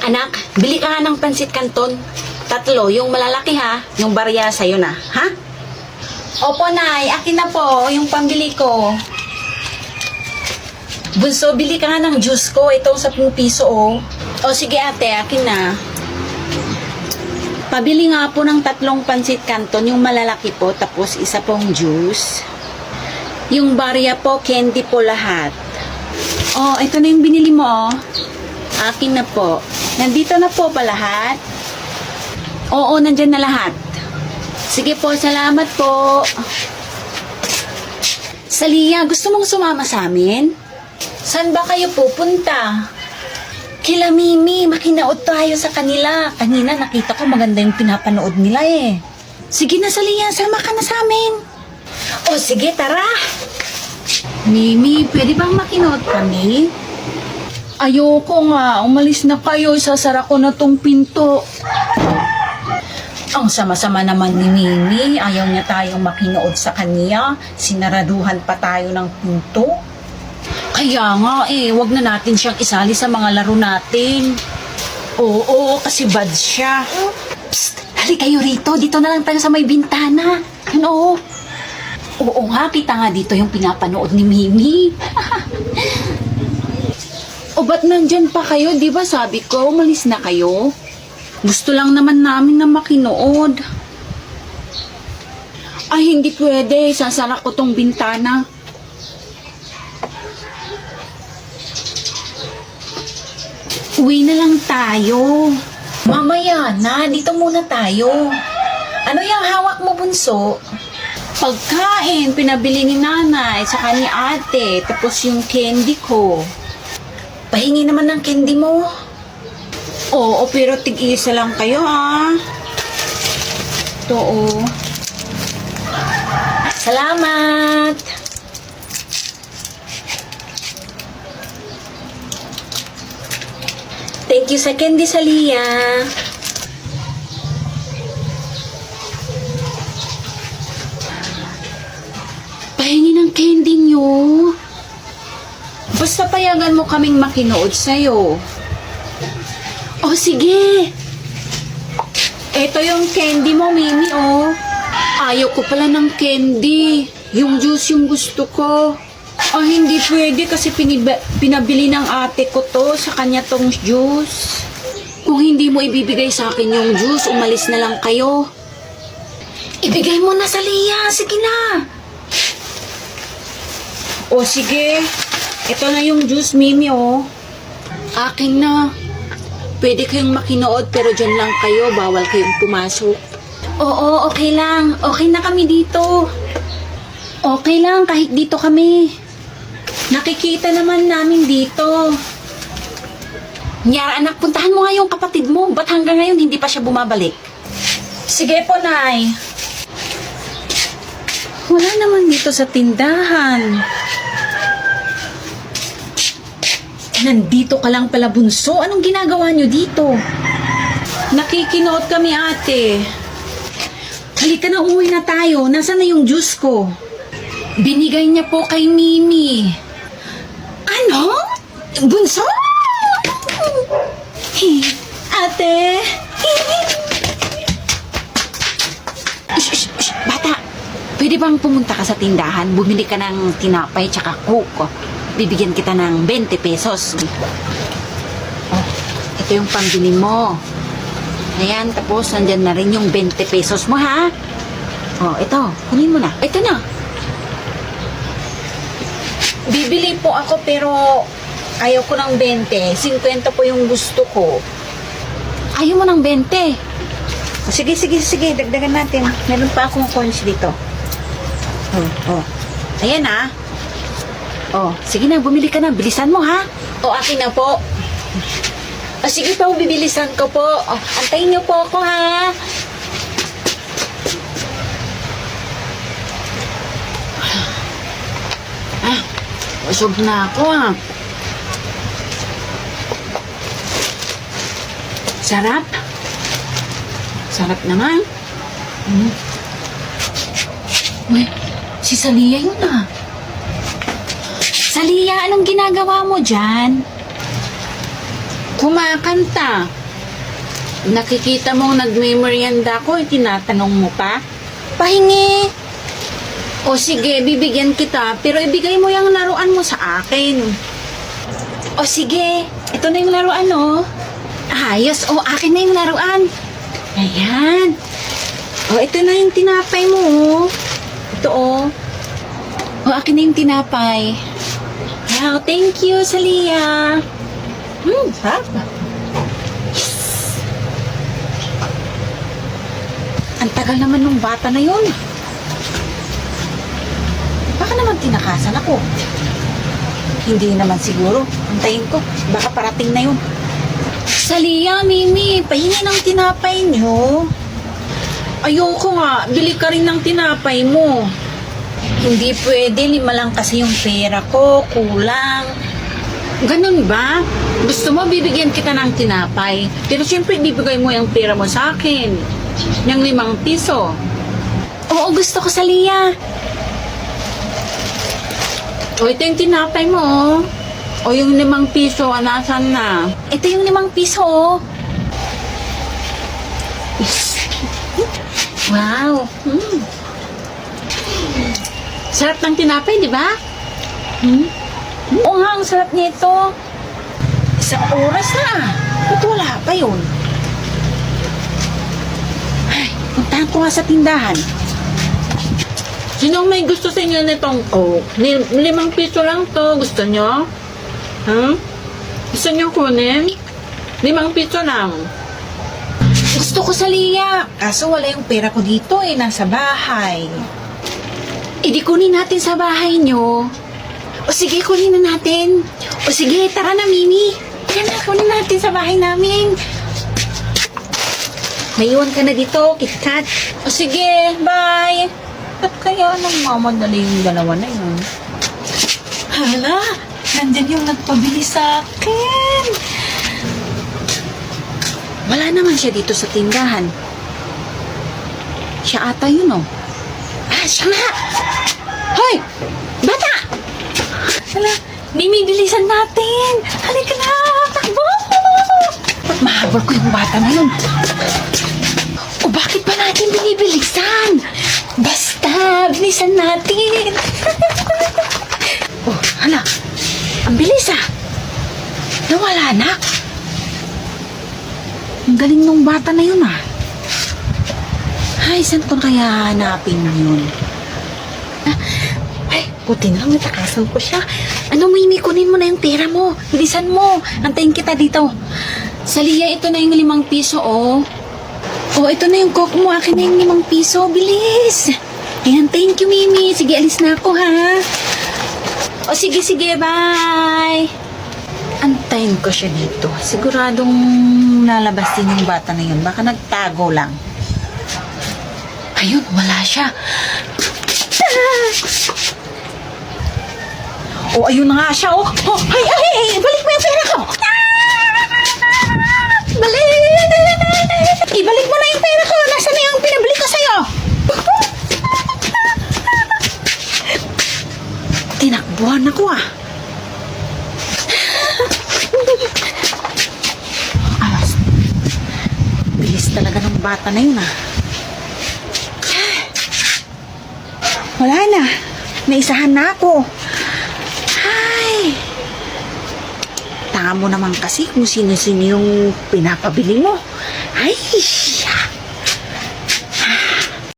Anak, bili ka nga ng pansit canton. 3, yung malalaki ha. Yung barya sa'yo na, ha? Opo, Nay. Akin na po, yung pambili ko. Bunso, bili ka nga ng juice ko. Ito, 10 piso, oh. O, sige ate, akin na. Pabili nga po ng 3 pansit canton, yung malalaki po, tapos isa pong juice. Yung barya po, candy po lahat. Oh, ito na yung binili mo, oh. Akin na po. Nandito na po pa lahat? Oo, nandyan na lahat. Sige po, salamat po. Salia, gusto mong sumama sa amin? Saan ba kayo pupunta? Kila Mimi, makinaod tayo sa kanila. Kanina nakita ko maganda yung pinapanood nila eh. Sige na, Salia, sama ka na sa amin. O sige, tara. Mimi, pwede bang makinood kami? Ayoko nga, umalis na kayo, isasara ko na tong pinto. Ang sama-sama naman ni Mimi, ayaw niya tayong makinood sa kanya, sinaraduhan pa tayo ng pinto. Kaya nga wag na natin siyang isali sa mga laro natin. Oo, kasi bad siya. Psst, hali kayo rito, dito na lang tayo sa may bintana. Ano? Oo nga, kita nga dito yung pinapanood ni Mimi. O ba't nandyan pa kayo? Di ba sabi ko, umalis na kayo? Gusto lang naman namin na makinood. Ay, hindi pwede. Sasara ko tong bintana. Uwi na lang tayo. Mamaya na, dito muna tayo. Ano yung hawak mo, bunso? Pagkain, pinabili ni nanay, saka ni ate, tapos yung candy ko. Pahingi naman ng candy mo. Oo, pero tig-isa lang kayo, ha? Ito, oh. Salamat! Thank you sa candy, Salia. Pahingi ng candy nyo. Basta payagan mo kaming makinood sa'yo. Oh, sige. Ito yung candy mo, Mimi, oh. Ayaw ko pala ng candy. Yung juice yung gusto ko. Oh, hindi pwede kasi pinabili ng ate ko to. Sa kanya tong juice. Kung hindi mo ibibigay sa akin yung juice, umalis na lang kayo. Ibigay mo na sa Lia. Sige na. Oh, sige. Ito na yung juice, Mimi, oh. Akin na. Pwede kayong makinood pero dyan lang kayo. Bawal kayong pumasok. Oo, okay lang. Okay na kami dito. Okay lang, kahit dito kami. Nakikita naman namin dito. Nyara, anak, puntahan mo nga yung kapatid mo. Ba't hanggang ngayon hindi pa siya bumabalik? Sige po, Nay. Wala naman dito sa tindahan. Nandito ka lang pala, bunso. Anong ginagawa nyo dito? Nakikinood kami, ate. Halika na, umuwi na tayo. Nasaan na yung juice ko? Binigay niya po kay Mimi. Ano? Bunso? Ate? Shh, bata. Pwede bang pumunta ka sa tindahan? Bumili ka ng tinapay tsaka coke. Bibigyan kita ng 20 pesos. Oh, ito yung pambili mo. Ayan, tapos nandyan na rin yung 20 pesos mo, ha? Oh, ito. Kunin mo na. Ito na. Bibili po ako pero ayaw ko ng 20. 50 po yung gusto ko. Ayaw mo ng 20. Oh, sige. Dagdagan natin. Meron pa akong coins dito. Oh. Ayan, ha? Oh, sige na, bumili ka na. Bilisan mo, ha? O, akin na po. O, sige po, bibilisan ko po. O, antayin niyo po ako, ha? Busog na ako, ha? Sarap. Sarap naman. Uy, si Salia yun, ah. Salia, anong ginagawa mo dyan? Kumakanta. Nakikita mong nagmemoryanda ko, tinatanong mo pa? Pahingi. O sige, bibigyan kita, pero ibigay mo yung laruan mo sa akin. O sige, ito na yung laruan, oh. Ayos, o akin na yung laruan. Ayan. O, ito na yung tinapay mo, oh. Ito, oh. O, akin na yung tinapay. Wow, thank you, Salia. Sarap. Yes. Ang tagal naman nung bata na yun. Baka naman tinakasan ako. Hindi naman siguro. Antayin ko. Baka parating na yun. Salia, Mimi, pahingi ng tinapay nyo. Ayoko nga. Bili ka rin ng tinapay mo. Hindi pwede. 5 lang kasi yung pera ko. Kulang. Ganun ba? Gusto mo bibigyan kita ng tinapay? Pero syempre bibigay mo yung pera mo sa akin. Yung 5 piso. Oo, gusto ko, Salia. O, ito yung tinapay mo, oh. O, yung 5 piso, anasan na? Ito yung 5 piso, oh. Yes. Wow. Sarap ng tinapay, di ba? Oo nga, ang sarap nito. 1 oras na. Ba't wala pa yun? Ay, puntahan ko nga sa tindahan. Sinong may gusto sa inyo nitong Coke? 5 piso lang to. Gusto nyo? Gusto nyo kunin? 5 piso lang. Gusto ko, Salia. Kaso wala yung pera ko dito eh. Nasa bahay. Di kunin natin sa bahay nyo. O sige, kunin na natin. O sige, tara na, Mimi. Tara na, kunin natin sa bahay namin. May iwan ka na dito, KitKat. O sige, bye. Ba't kaya nang mamadali yung dalawa na yun? Hala, nandyan yung nagpabili sa akin. Wala naman siya dito sa tindahan. Siya ata yun, oh. Siya nga! Hoy! Bata! Hala, Mimi, bilisan natin! Halika na! Takbo! Ba't mahabol ko yung bata na yun? O bakit pa natin binibilisan? Basta, bilisan natin. Oh, hala. Ang bilis ah. Nawala na. Ang galing nung bata na yun ah. Ay, saan ko kaya hanapin yun? Ay, puti na lang, natakasan ko siya. Ano, Mimi, kunin mo na yung pera mo. Bilisan mo. Antayin kita dito. Salia, ito na yung 5 piso, oh. Oh, ito na yung Coke mo. Akin na yung 5 piso. Bilis. Ayan, thank you, Mimi. Sige, alis na ako, ha? O, sige, bye. Antayin ko siya dito. Siguradong lalabas din yung bata na yun. Baka nagtago lang. Ayun, wala siya. Oh, ayun na nga siya, oh. Oh, ay, balik mo yung pera ko. Balik! Ibalik mo na yung pera ko. Nasaan na yung pinabili ko sa'yo? Tinakbuhan ako, ah. Alas. Bilis talaga ng bata na yun, ah. Wala na. Naisahan na ako. Ay. Tama mo naman kasi kung sino-sino yung pinapabili mo. Ay, siya.